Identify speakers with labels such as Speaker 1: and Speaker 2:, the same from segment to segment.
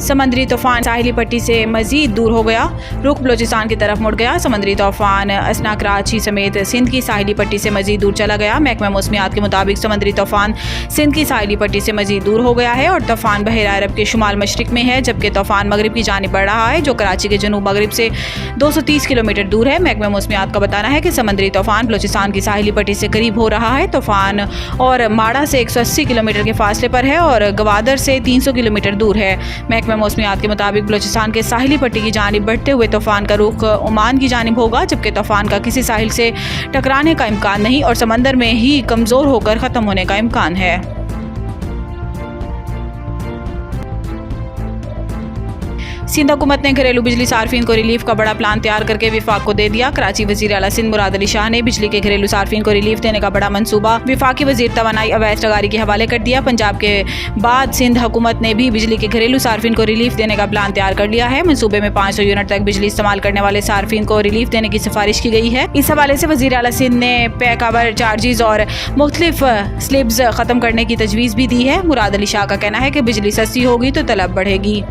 Speaker 1: समंदरी तूफान साहिली पट्टी से मजीद दूर हो गया, रुख बलोचिस्तान की तरफ मुड़ गया। समंदरी तूफान असना कराची समेत सिंध की साहिली पट्टी से मजीद दूर चला गया। महकमा मौसमियात के मुताबिक समंदरी तूफान सिंध की साहिली पट्टी से मजीद दूर हो गया है और तूफान बहरा अरब के शुमाल मशरिक में है, जबकि तूफान मगरिब की जानिब बढ़ रहा है जो कराची के जनूब मगरिब से 230 किलोमीटर दूर है। महकमा मौसमियात का बताना है कि समंदरी तूफान बलोचिस्तान की साहिली पट्टी से करीब हो रहा है। तूफान और माड़ा से 180 किलोमीटर के फासले पर है और गवादर से 300 किलोमीटर दूर है। महकमा मौसमियात के मुताबिक बलोचिस्तान के साहिली पट्टी की जानिब बढ़ते हुए तूफान का रुख ओमान की जानिब होगा, जबकि तूफान का किसी साहिल से टकराने का इम्कान नहीं और समंदर में ही कमज़ोर होकर ख़त्म होने का इम्कान है। सिंध हुकूमत ने घरेलू बिजली सार्फिन को रिलीफ का बड़ा प्लान तैयार करके विफाक को दे दिया। कराची वज़ीर आला सिंध मुराद अली शाह ने बिजली के घरेलू सार्फिन को रिलीफ देने का बड़ा मंसूबा विफाकी वज़ीर तवानाई अवैस लगारी के हवाले कर दिया। पंजाब के बाद सिंध हुकूमत ने भी बिजली के घरेलू सार्फिन को रिलीफ देने का प्लान तैयार कर लिया है। मनसूबे में 500 यूनिट तक बिजली इस्तेमाल करने वाले सार्फिन को रिलीफ देने की सिफारिश की गई है। इस हवाले से वज़ीर आला सिंध ने पैक आवर चार्जेस और मुख्तलिफ स्लिब्स ख़त्म करने की तजवीज़ भी दी है। मुराद अली शाह का कहना है कि बिजली सस्ती होगी तो तलब बढ़ेगी।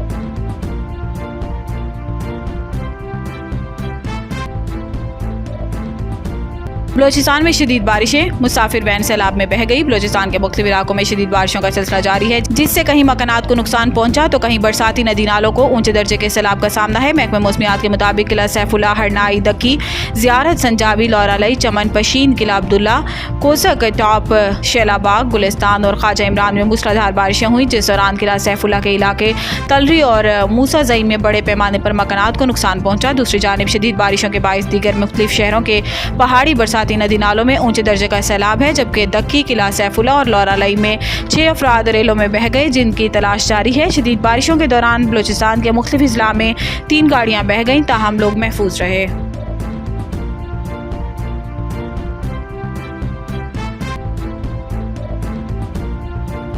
Speaker 1: बलोचिस्तान में शदीद बारिशें, मुसाफिर वैन सैलाब में बह गई। बलोचिस्तान के मुख्तलिफ इलाकों में शदीद बारिशों का सिलसिला जारी है, जिससे कहीं मकानात को नुकसान पहुंचा तो कहीं बरसाती नदी नालों को ऊंचे दर्जे के सैलाब का सामना है। महकमा मौसमियात के मुताबिक किला सैफुल्ला, हरनाई, दक्की, ज़ियारत, संजाबी, लौरालई, चमन, पशीन, किला अब्दुल्ला, कोसक, टॉप, शैलाबाग, गुलिस्तान और ख्वाजा इमरान में मूसलाधार बारिशें हुई, जिस दौरान किला सैफुल्ला के इलाके तलरी और मूसा जई में बड़े पैमाने पर मकानात को नुकसान पहुंचा। दूसरी जानिब शदीद बारिशों के बायस दीगर मुख्तलिफ शहरों के पहाड़ी बरसाती नदी नालों में ऊंचे दर्जे का सैलाब है, जबकि दक्की, किला सैफुल्ला और लौरालई में 6 अफराद रेलों में बह गए, जिनकी तलाश जारी है। शदीद बारिशों के दौरान बलोचिस्तान के मुख्तलिफ अजला में 3 गाड़ियां बह गईं, ताहम लोग महफूज रहे।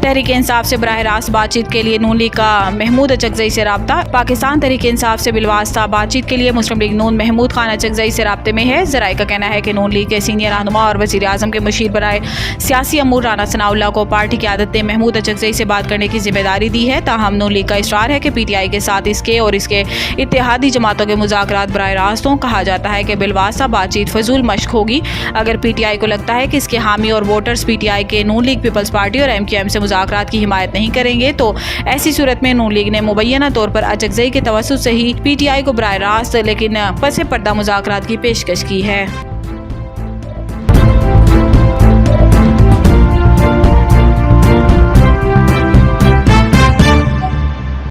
Speaker 1: तहरीक इंसाफ से बराह रास्त बातचीत के लिए नून लीग का महमूद अचकजई से रब्ता। पाकिस्तान तहरीक इंसाफ से बिलवास्ता बातचीत के लिए मुस्लिम लीग नून महमूद खान अचकजई से रब्ते में है। ज़राए का कहना है कि नून लीग के सीनियर रहनुमा और वज़ीर आज़म के मुशीर बराए सियासी अमूर राना सनाउल्लाह को पार्टी की आदत ने महमूद अचकजई से बात करने की जिम्मेदारी दी है। ताहम नून लीग का इसरार है कि PTI के साथ इसके और इसके इत्तेहादी जमातों के मुज़ाकरात बराह रास्त हों। कहा जाता है कि बिलवास्ता बातचीत फजूल मश्क होगी। अगर PTI को लगता है कि इसके हामी और वोटर्स PTI के नून लीग, पीपल्स पार्टी और MQM से मुज़ाकरात की हिमायत नहीं करेंगे तो ऐसी सूरत में नून लीग ने मुबैना तौर पर अचकजई के तवस्सुत से ही PTI को बराह रास्त लेकिन पसे पर्दा मुज़ाकरात की पेशकश की है।